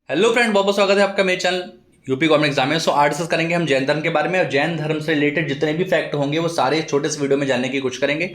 Hello friend, बहुत बहुत स्वागत है आपका मेरे चैनल यूपी गवर्नमेंट एग्जाम में। आज डिस्कस करेंगे हम जैन धर्म के बारे में और जैन धर्म से रिलेटेड जितने भी फैक्ट होंगे वो सारे छोटे से वीडियो में जानने की कोशिश करेंगे।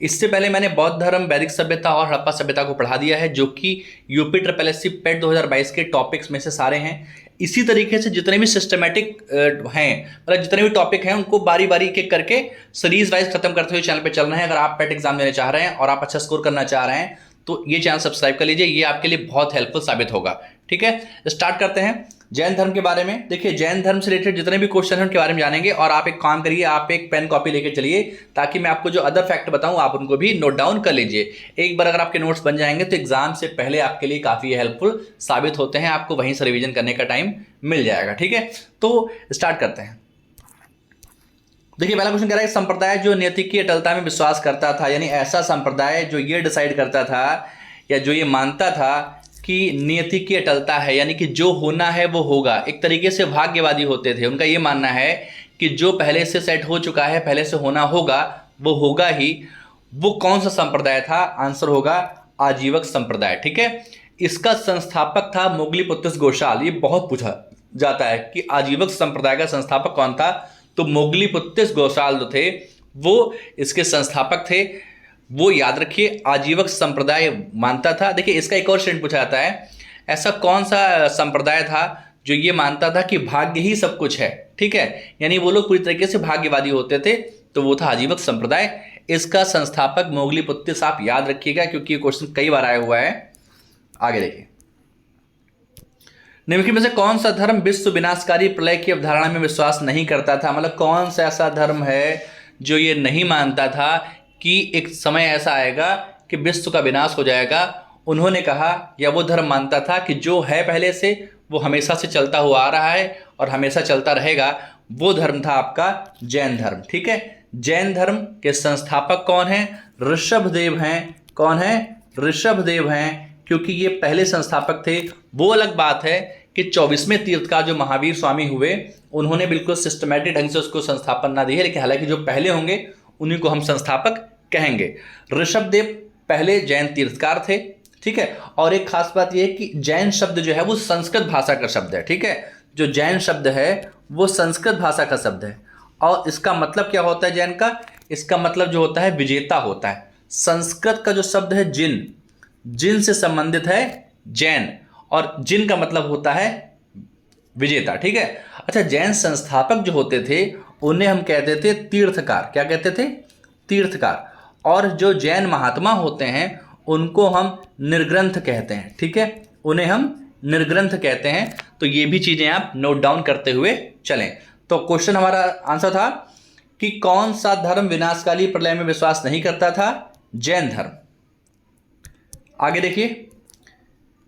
इससे पहले मैंने बौद्ध धर्म, वैदिक सभ्यता और हड़प्पा सभ्यता को पढ़ा दिया है, जो कि यूपी ट्रिपल एससी पेट 2022 के टॉपिक्स में से सारे हैं। इसी तरीके से जितने भी सिस्टमेटिक हैं, मतलब जितने भी टॉपिक हैं उनको बारी बारी एक एक करके सीरीज वाइज खत्म करते हुए चैनल पे चल रहे हैं। अगर आप पेट एग्जाम देना चाह रहे हैं और आप अच्छा स्कोर करना चाह रहे हैं तो ये चैनल सब्सक्राइब कर लीजिए, ये आपके लिए बहुत हेल्पफुल साबित होगा। ठीक है, स्टार्ट करते हैं जैन धर्म के बारे में। देखिए, जैन धर्म से रिलेटेड जितने भी क्वेश्चन हैं उनके बारे में जानेंगे। और आप एक काम करिए, आप एक पेन कॉपी लेके चलिए ताकि मैं आपको जो अदर फैक्ट बताऊं आप उनको भी नोट डाउन कर लीजिए। एक बार अगर आपके नोट्स बन जाएंगे तो एग्जाम से पहले आपके लिए काफी हेल्पफुल साबित होते हैं, आपको वहीं से रिविजन करने का टाइम मिल जाएगा। ठीक है, तो स्टार्ट करते हैं। देखिए, पहला क्वेश्चन कह रहा है संप्रदाय जो नियति की अटलता में विश्वास करता था, यानी ऐसा संप्रदाय जो ये डिसाइड करता था या जो ये मानता था कि नियति की अटलता है, यानी कि जो होना है वो होगा। एक तरीके से भाग्यवादी होते थे। उनका ये मानना है कि जो पहले से सेट हो चुका है, पहले से होना होगा, वो होगा ही। वो कौन सा संप्रदाय था? आंसर होगा आजीवक संप्रदाय। ठीक है, इसका संस्थापक था मोगलीपुत्र घोषाल। ये बहुत पूछा जाता है कि आजीवक संप्रदाय का संस्थापक कौन था, तो मोगलीपुत्र घोषाल जो थे वो इसके संस्थापक थे। वो याद रखिए, आजीवक संप्रदाय मानता था। देखिए, इसका एक और स्टेटमेंट पूछा जाता है, ऐसा कौन सा संप्रदाय था जो ये मानता था कि भाग्य ही सब कुछ है। ठीक है, यानी वो लोग पूरी तरीके से भाग्यवादी होते थे, तो वो था आजीवक संप्रदाय। इसका संस्थापक मोगलीपुत्र, आप याद रखिएगा क्योंकि ये क्वेश्चन कई बार आया हुआ है। आगे देखिए, निम्नलिखित में से कौन सा धर्म विश्व विनाशकारी प्रलय की अवधारणा में विश्वास नहीं करता था? मतलब कौन सा ऐसा धर्म है जो ये नहीं मानता था कि एक समय ऐसा आएगा कि विश्व का विनाश हो जाएगा। उन्होंने कहा, या वो धर्म मानता था कि जो है पहले से वो हमेशा से चलता हुआ आ रहा है और हमेशा चलता रहेगा। वो धर्म था आपका जैन धर्म। ठीक है, जैन धर्म के संस्थापक कौन है? ऋषभदेव हैं। कौन है? ऋषभदेव हैं, क्योंकि ये पहले संस्थापक थे। वो अलग बात है कि 24वें तीर्थकार जो महावीर स्वामी हुए, उन्होंने बिल्कुल सिस्टमैटिक ढंग से उसको संस्थापन ना दी है, लेकिन हालांकि जो पहले होंगे उन्हीं को हम संस्थापक कहेंगे। ऋषभदेव पहले जैन तीर्थकार थे। ठीक है, और एक खास बात यह है कि जैन शब्द जो है वो संस्कृत भाषा का शब्द है। ठीक है, जो जैन शब्द है वो संस्कृत भाषा का शब्द है। और इसका मतलब क्या होता है जैन का? इसका मतलब जो होता है विजेता होता है। संस्कृत का जो शब्द है जिन, जिन से संबंधित है जैन, और जिन का मतलब होता है विजेता। ठीक है, अच्छा, जैन संस्थापक जो होते थे उन्हें हम कहते थे तीर्थकार। क्या कहते थे? तीर्थकार। और जो जैन महात्मा होते हैं उनको हम निर्ग्रंथ कहते हैं। ठीक है, उन्हें हम निर्ग्रंथ कहते हैं। तो ये भी चीजें आप नोट डाउन करते हुए चलें। तो क्वेश्चन हमारा आंसर था कि कौन सा धर्म विनाशकाली प्रलय में विश्वास नहीं करता था? जैन धर्म। आगे देखिए,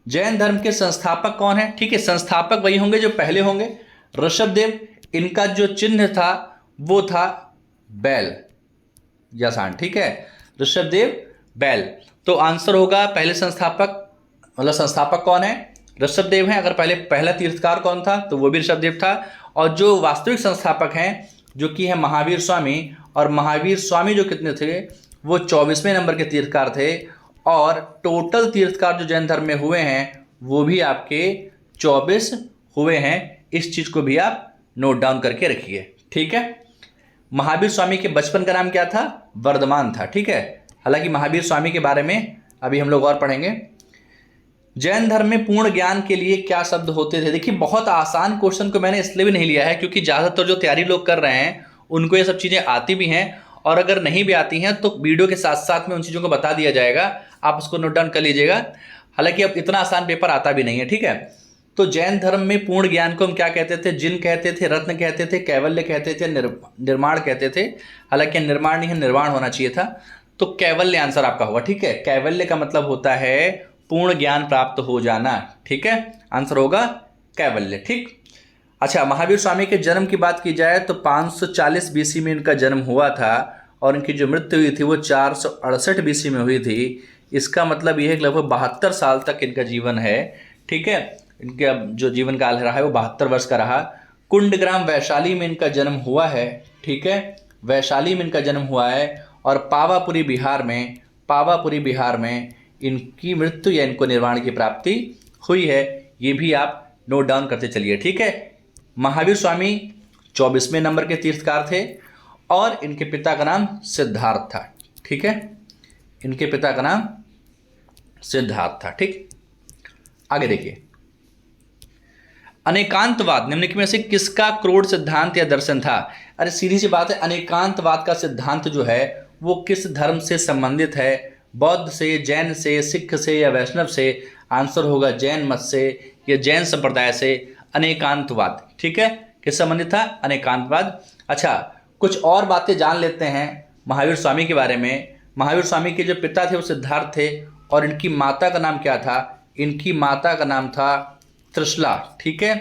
जैन धर्म के संस्थापक कौन है? ठीक है, संस्थापक वही होंगे जो पहले होंगे। ऋषभदेव, इनका जो चिन्ह था वो था बैल या सांड। ठीक है, ऋषभदेव बैल। तो आंसर होगा पहले संस्थापक, मतलब संस्थापक कौन है? ऋषभदेव हैं। अगर पहले पहला तीर्थकार कौन था तो वो भी ऋषभदेव था। और जो वास्तविक संस्थापक हैं जो कि है महावीर स्वामी, और महावीर स्वामी जो कितने थे? वो 24वें नंबर के तीर्थकार थे। और टोटल तीर्थकार जो जैन धर्म में हुए हैं वो भी आपके 24 हुए हैं। इस चीज को भी आप नोट डाउन करके रखिए। ठीक है, महावीर स्वामी के बचपन का नाम क्या था? वर्धमान था। ठीक है, हालांकि महावीर स्वामी के बारे में अभी हम लोग और पढ़ेंगे। जैन धर्म में पूर्ण ज्ञान के लिए क्या शब्द होते थे? देखिए, बहुत आसान क्वेश्चन को मैंने इसलिए भी नहीं लिया है क्योंकि ज्यादातर जो तैयारी लोग कर रहे हैं उनको ये सब चीजें आती भी हैं, और अगर नहीं भी आती हैं तो वीडियो के साथ साथ में उन चीजों को बता दिया जाएगा, आप उसको नोट डाउन कर लीजिएगा। हालांकि अब इतना आसान पेपर आता भी नहीं है। ठीक है, तो जैन धर्म में पूर्ण ज्ञान को हम क्या कहते थे? जिन कहते थे, रत्न कहते थे, कैवल्य कहते थे, निर्माण कहते थे। हालांकि निर्माण नहीं है, निर्वाण होना चाहिए था। तो कैवल्य आंसर आपका होगा। ठीक है, कैवल्य का मतलब होता है पूर्ण ज्ञान प्राप्त हो जाना। ठीक है, आंसर होगा कैवल्य। ठीक, अच्छा, महावीर स्वामी के जन्म की बात की जाए तो 540 बीसी में इनका जन्म हुआ था, और इनकी जो मृत्यु हुई थी वो 468 बीसी में हुई थी। इसका मतलब यह है कि लगभग 72 साल तक इनका जीवन है। ठीक है, इनका जो जीवन काल रहा है वो 72 वर्ष का रहा। कुंडग्राम वैशाली में इनका जन्म हुआ है। ठीक है, वैशाली में इनका जन्म हुआ है। और पावापुरी बिहार में इनकी मृत्यु या इनको निर्वाण की प्राप्ति हुई है। ये भी आप नोट डाउन करते चलिए, ठीक है। महावीर स्वामी 24वें नंबर के तीर्थकार थे और इनके पिता का नाम सिद्धार्थ था, ठीक है। इनके पिता का नाम सिद्धार्थ था, ठीक। आगे देखिए, अनेकांतवाद निम्नलिखित में से किसका क्रोध सिद्धांत या दर्शन था? अरे सीधी सी बात है, अनेकांतवाद का सिद्धांत जो है वो किस धर्म से संबंधित है? बौद्ध से, जैन से, सिख से या वैष्णव से? आंसर होगा जैन मत से या जैन संप्रदाय से। अनेकांतवाद, ठीक है, किस संबंधित था? अनेकांतवाद। अच्छा, कुछ और बातें जान लेते हैं महावीर स्वामी के बारे में। महावीर स्वामी के जो पिता थे वो सिद्धार्थ थे और इनकी माता का नाम क्या था? इनकी माता का नाम था त्रिशला, ठीक है,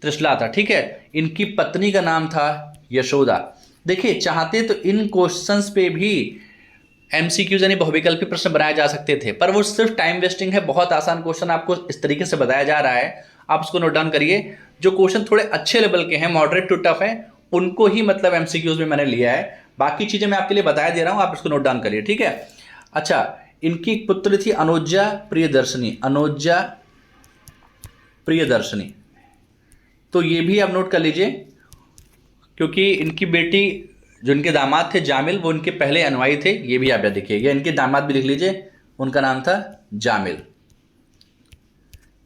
त्रिशला था, ठीक है। इनकी पत्नी का नाम था यशोदा। देखिए, चाहते तो इन क्वेश्चंस पे भी एमसीक्यूज यानी बहुविकल्पी प्रश्न बनाए जा सकते थे, पर वो सिर्फ टाइम वेस्टिंग है। बहुत आसान क्वेश्चन आपको इस तरीके से बताया जा रहा है, आप उसको नोट डाउन करिए। जो क्वेश्चन थोड़े अच्छे लेवल के हैं, मॉडरेट टू टफ है, उनको ही मतलब एमसीक्यूज में मैंने लिया है। बाकी चीज़ें मैं आपके लिए बताया दे रहा हूँ, आप इसको नोट डाउन करिए, ठीक है। अच्छा, इनकी पुत्र थी अनुजा प्रियदर्शनी, अनुजा प्रियदर्शनी, तो ये भी आप नोट कर लीजिए, क्योंकि इनकी बेटी जो इनके दामाद थे जामिल, वो इनके पहले अनुयायी थे। ये भी आप याद देखिएगा, इनके दामाद भी लिख लीजिए, उनका नाम था जामिल,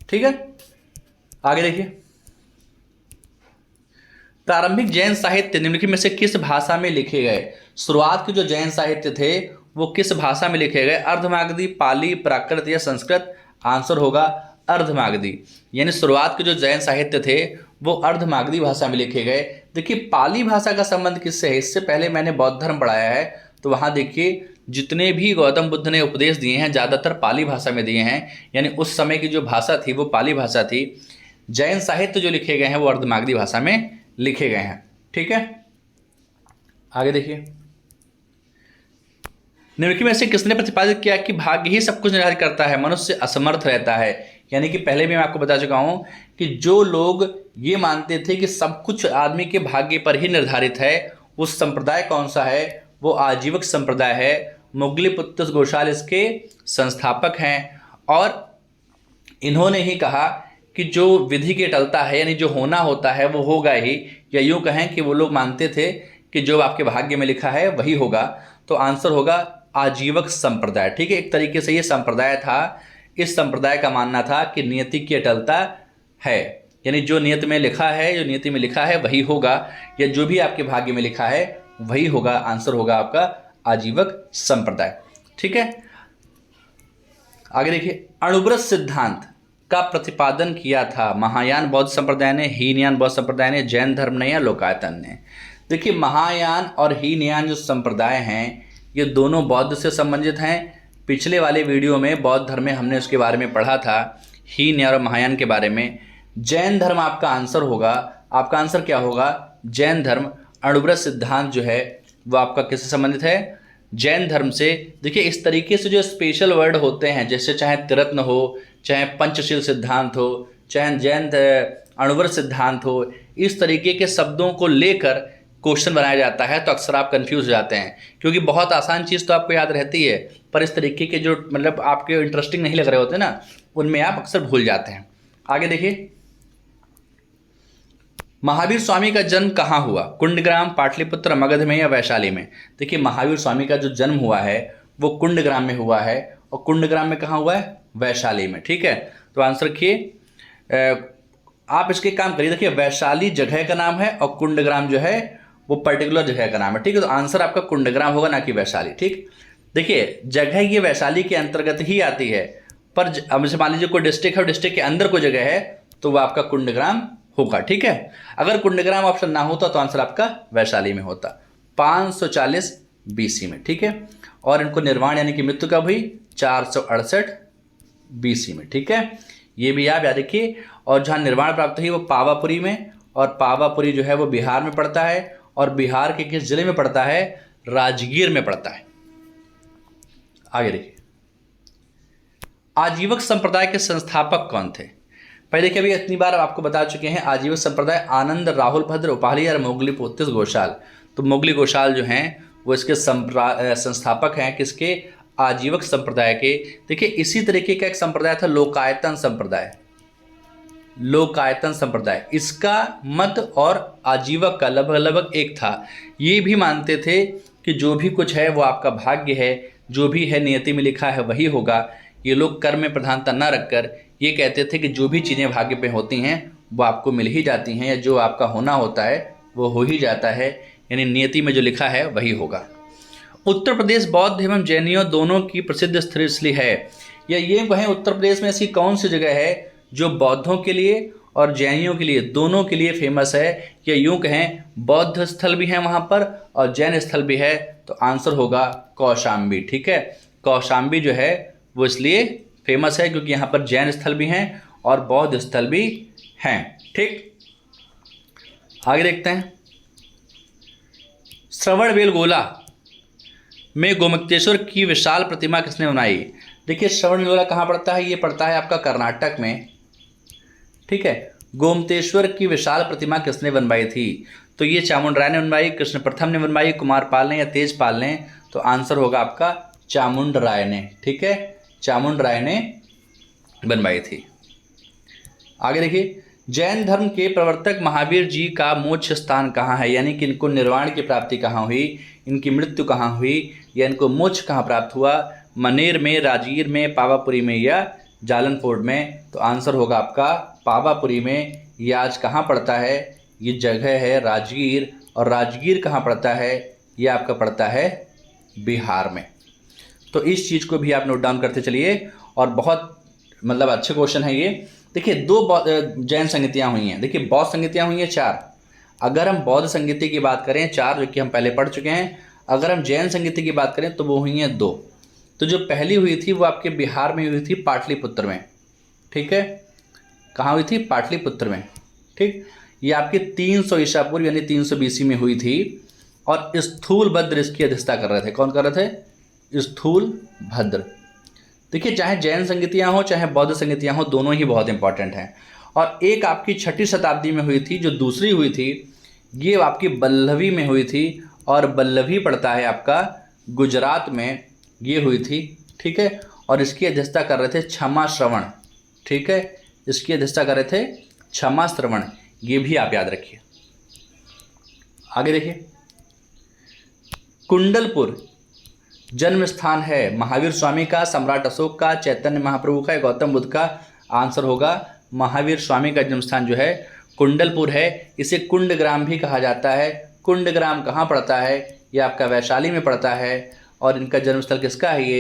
ठीक है। आगे देखिए, प्रारंभिक जैन साहित्य निम्नलिखित में से किस भाषा में लिखे गए? शुरुआत के जो जैन साहित्य थे वो किस भाषा में लिखे गए? अर्धमागधी, पाली, प्राकृत या संस्कृत? आंसर होगा अर्धमागधी। यानी शुरुआत के जो जैन साहित्य थे वो अर्धमागधी भाषा में लिखे गए। देखिए, पाली भाषा का संबंध किससे है? इससे पहले मैंने बौद्ध धर्म पढ़ाया है, तो वहाँ देखिए जितने भी गौतम बुद्ध ने उपदेश दिए हैं ज़्यादातर पाली भाषा में दिए हैं, यानी उस समय की जो भाषा थी वो पाली भाषा थी। जैन साहित्य जो लिखे गए हैं वो अर्धमागधी भाषा में लिखे गए हैं, ठीक है। आगे देखिए, निम्नलिखित में से किसने प्रतिपादित किया कि भाग्य ही सब कुछ निर्धारित करता है, मनुष्य असमर्थ रहता है? यानी कि पहले भी मैं आपको बता चुका हूं कि जो लोग ये मानते थे कि सब कुछ आदमी के भाग्य पर ही निर्धारित है, उस संप्रदाय कौन सा है? वो आजीवक संप्रदाय है। मोगलीपुत्र घोषाल इसके संस्थापक हैं और इन्होंने ही कहा कि जो विधि के टलता है, यानी जो होना होता है वो होगा ही, या यूँ कहें कि वो लोग मानते थे कि जो आपके भाग्य में लिखा है वही होगा। तो आंसर होगा आजीवक संप्रदाय, ठीक है। एक तरीके से ये संप्रदाय था, इस संप्रदाय का मानना था कि नियति की अटलता है, यानी जो नियत में लिखा है, जो नियति में लिखा है वही होगा, या जो भी आपके भाग्य में लिखा है वही होगा। आंसर होगा आपका आजीवक संप्रदाय, ठीक है। आगे देखिए, अणुव्रत सिद्धांत का प्रतिपादन किया था महायान बौद्ध संप्रदाय ने, हीनयान बौद्ध संप्रदाय ने, जैन धर्म ने या लोकायतन ने? देखिए, महायान और हीनयान जो संप्रदाय हैं ये दोनों बौद्ध से संबंधित हैं। पिछले वाले वीडियो में बौद्ध धर्म में हमने उसके बारे में पढ़ा था, हीनयान और महायान के बारे में। जैन धर्म आपका आंसर होगा। आपका आंसर क्या होगा? जैन धर्म। अणुव्रत सिद्धांत जो है वो आपका किससे संबंधित है? जैन धर्म से। देखिए, इस तरीके से जो स्पेशल वर्ड होते हैं, जैसे चाहे त्रिरत्न हो, चाहे पंचशील सिद्धांत हो, चाहे जैन अणुव्रत सिद्धांत हो, इस तरीके के शब्दों को लेकर क्वेश्चन बनाया जाता है तो अक्सर आप कंफ्यूज हो जाते हैं, क्योंकि बहुत आसान चीज़ तो आपको याद रहती है, पर इस तरीके के जो मतलब आपके इंटरेस्टिंग नहीं लग रहे होते ना, उनमें आप अक्सर भूल जाते हैं। आगे देखिए, महावीर स्वामी का जन्म कहाँ हुआ? कुंडग्राम, पाटलिपुत्र, मगध में या वैशाली में? देखिए, महावीर स्वामी का जो जन्म हुआ है वो कुंडग्राम में हुआ है, और कुंडग्राम में कहाँ हुआ है? वैशाली में, ठीक है। तो आंसर रखिए, आप इसके काम करिए। देखिए, वैशाली जगह का नाम है और कुंडग्राम जो है वो पर्टिकुलर जगह का नाम है, ठीक है। तो आंसर आपका कुंडग्राम होगा, ना कि वैशाली, ठीक। देखिए, जगह ये वैशाली के अंतर्गत ही आती है, पर अब मान लीजिए कोई डिस्ट्रिक्ट है, डिस्ट्रिक्ट के अंदर कोई जगह है तो वो आपका कुंडग्राम होगा, ठीक है। अगर कुंडग्राम ऑप्शन ना होता तो आंसर आपका वैशाली में होता, 540 BC में, ठीक है। और इनको निर्वाण यानी कि मृत्यु कब हुई? 468 BC में, ठीक है। ये भी आप याद रखिए। और जहाँ निर्वाण प्राप्त हुई वो पावापुरी में, और पावापुरी जो है वो बिहार में पड़ता है, और बिहार के किस जिले में पड़ता है? राजगीर में पड़ता है। आगे देखिए, आजीवक संप्रदाय के संस्थापक कौन थे? पहले देखिए, अभी इतनी बार आपको बता चुके हैं। आजीवक संप्रदाय आनंद, राहुल भद्र, उपाली और मोगलीपुत्र घोषाल। तो मोगली घोषाल जो हैं वो इसके संस्थापक हैं, किसके? आजीवक संप्रदाय के। देखिए, इसी तरीके का एक संप्रदाय था लोकायतन संप्रदाय। लोकायतन संप्रदाय, इसका मत और आजीवक का लगभग लगभग एक था। ये भी मानते थे कि जो भी कुछ है वो आपका भाग्य है, जो भी है नियति में लिखा है वही होगा। ये लोग कर्म में प्रधानता न रखकर ये कहते थे कि जो भी चीज़ें भाग्य पे होती हैं वो आपको मिल ही जाती हैं, या जो आपका होना होता है वो हो ही जाता है, यानी नियति में जो लिखा है वही होगा। उत्तर प्रदेश बौद्ध एवं जैनियों दोनों की प्रसिद्ध स्थल इसलिए है, या ये कहें उत्तर प्रदेश में ऐसी कौन सी जगह है जो बौद्धों के लिए और जैनियों के लिए दोनों के लिए फेमस है, या यूँ कहें बौद्ध स्थल भी है वहाँ पर और जैन स्थल भी है, तो आंसर होगा कौशाम्बी। ठीक है, कौशाम्बी जो है वो इसलिए फेमस है क्योंकि यहाँ पर जैन स्थल भी हैं और बौद्ध स्थल भी हैं। ठीक, आगे देखते हैं। श्रवणबेलगोला में गोमुक्तेश्वर की विशाल प्रतिमा किसने बनाई? देखिए श्रवणबेलगोला कहाँ पड़ता है? ये पड़ता है आपका कर्नाटक में। ठीक है, गोमतेश्वर की विशाल प्रतिमा किसने बनवाई थी? तो ये चामुंडराय ने बनवाई, कृष्ण प्रथम ने बनवाई, कुमारपाल ने या तेजपाल ने? तो आंसर होगा आपका चामुंडराय ने। ठीक है, चामुंडराय ने बनवाई थी। आगे देखिए, जैन धर्म के प्रवर्तक महावीर जी का मोक्ष स्थान कहाँ है, यानी कि इनको निर्वाण की प्राप्ति कहाँ हुई, इनकी मृत्यु कहाँ हुई, या इनको मोक्ष कहाँ प्राप्त हुआ? मनेर में, राजगीर में, पावापुरी में या जालनपुर में? तो आंसर होगा आपका पावापुरी में। ये आज कहाँ पड़ता है? ये जगह है राजगीर, और राजगीर कहाँ पड़ता है? ये आपका पड़ता है बिहार में। तो इस चीज़ को भी आप नोट डाउन करते चलिए, और बहुत मतलब अच्छे क्वेश्चन है ये। देखिए दो जैन संगतियाँ हुई हैं, देखिए बौद्ध संगतियाँ हुई हैं 4। अगर हम बौद्ध संगति की बात करें 4, जो कि हम पहले पढ़ चुके हैं। अगर हम जैन संगति की बात करें तो वो हुई हैं 2। तो जो पहली हुई थी वो आपके बिहार में हुई थी, पाटलिपुत्र में। ठीक है, कहाँ हुई थी? पाटलिपुत्र में। ठीक, ये आपके 300 ईसा पूर्व यानी 300 BC में हुई थी, और स्थूलभद्र इसकी अध्यक्षता कर रहे थे। कौन कर रहे थे? स्थूलभद्र। देखिए चाहे जैन संगतियाँ हो चाहे बौद्ध संगतियाँ हो, दोनों ही बहुत इंपॉर्टेंट हैं। और एक आपकी 6ठी शताब्दी में हुई थी, जो दूसरी हुई थी ये आपकी बल्लभी में हुई थी, और बल्लभी पड़ता है आपका गुजरात में, ये हुई थी। ठीक है, और इसकी अध्यक्षता कर रहे थे क्षमा श्रवण। ठीक है, इसकी अध्यक्षता कर रहे थे क्षमा श्रवण, ये भी आप याद रखिए। आगे देखिए, कुंडलपुर जन्म स्थान है महावीर स्वामी का, सम्राट अशोक का, चैतन्य महाप्रभु का, गौतम बुद्ध का? आंसर होगा महावीर स्वामी का जन्म स्थान जो है कुंडलपुर है। इसे कुंडग्राम भी कहा जाता है। कुंडग्राम कहाँ पड़ता है? ये आपका वैशाली में पड़ता है, और इनका जन्मस्थल किसका है?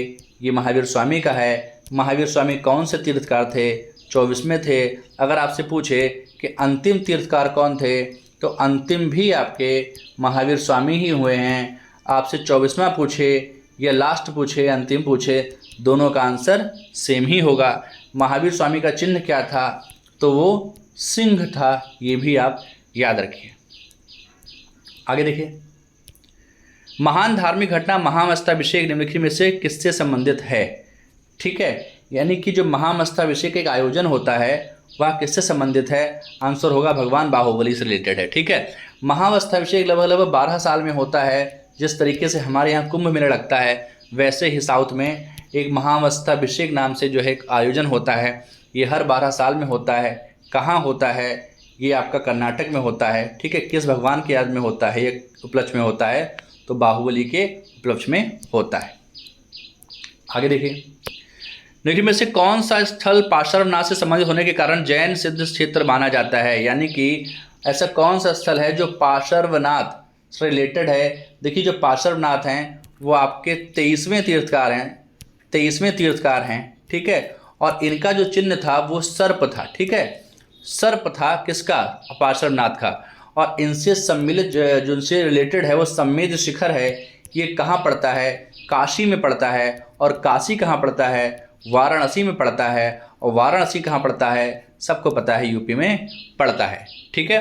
ये महावीर स्वामी का है। महावीर स्वामी कौन से तीर्थकार थे? 24वें थे। अगर आपसे पूछे कि अंतिम तीर्थकार कौन थे, तो अंतिम भी आपके महावीर स्वामी ही हुए हैं। आपसे 24वां पूछे या लास्ट पूछे, अंतिम पूछे, दोनों का आंसर सेम ही होगा। महावीर स्वामी का चिन्ह क्या था? तो वो सिंह था, ये भी आप याद रखिए। आगे देखिए, महान धार्मिक घटना महामस्तकाभिषेक निम्नलिखित में से किससे संबंधित है? ठीक है, यानी कि जो महामस्तकाभिषेक एक आयोजन होता है वह किससे संबंधित है? आंसर होगा भगवान बाहुबली से रिलेटेड है। ठीक है, महामस्तकाभिषेक लगभग 12 साल में होता है। जिस तरीके से हमारे यहाँ कुंभ मेला लगता है, वैसे ही साउथ में एक महामस्तकाभिषेक नाम से जो है एक आयोजन होता है। ये हर 12 साल में होता है। कहाँ होता है? ये आपका कर्नाटक में होता है। ठीक है, किस भगवान की याद में होता है? ये उपलक्ष्य में होता है, तो बाहुबली के उपलक्ष्य में होता है। आगे देखिए, निम्न में से कौन सा स्थल पार्श्वनाथ से संबंधित होने के कारण जैन सिद्ध क्षेत्र माना जाता है? यानी कि ऐसा कौन सा स्थल है जो पार्श्वनाथ से रिलेटेड है? देखिए जो पार्श्वनाथ हैं वो आपके 23वें तीर्थकार हैं, 23वें तीर्थकार हैं। ठीक है, और इनका जो चिन्ह था वो सर्प था। ठीक है, सर्प था किसका? पार्श्वनाथ का। और इनसे सम्मिलित जो इनसे रिलेटेड है वो सम्मेद शिखर है। ये कहाँ पड़ता है? काशी में पड़ता है। और काशी कहाँ पड़ता है? वाराणसी में पड़ता है। और वाराणसी कहाँ पड़ता है? सबको पता है, यूपी में पड़ता है। ठीक है,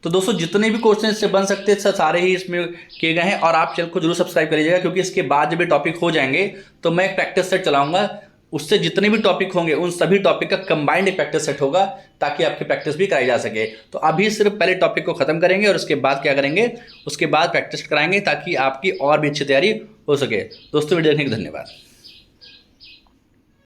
तो दोस्तों जितने भी क्वेश्चन इससे बन सकते हैं सारे ही इसमें किए गए हैं। और आप चैनल को जरूर सब्सक्राइब करिएगा, क्योंकि इसके बाद जब ये टॉपिक हो जाएंगे तो मैं एक प्रैक्टिस सेट चलाऊंगा। उससे जितने भी टॉपिक होंगे उन सभी टॉपिक का कंबाइंड एक प्रैक्टिस सेट होगा, ताकि आपकी प्रैक्टिस भी कराई जा सके। तो अभी सिर्फ पहले टॉपिक को ख़त्म करेंगे और उसके बाद क्या करेंगे? उसके बाद प्रैक्टिस कराएंगे, ताकि आपकी और भी अच्छी तैयारी हो सके। दोस्तों वीडियो देखने के धन्यवाद।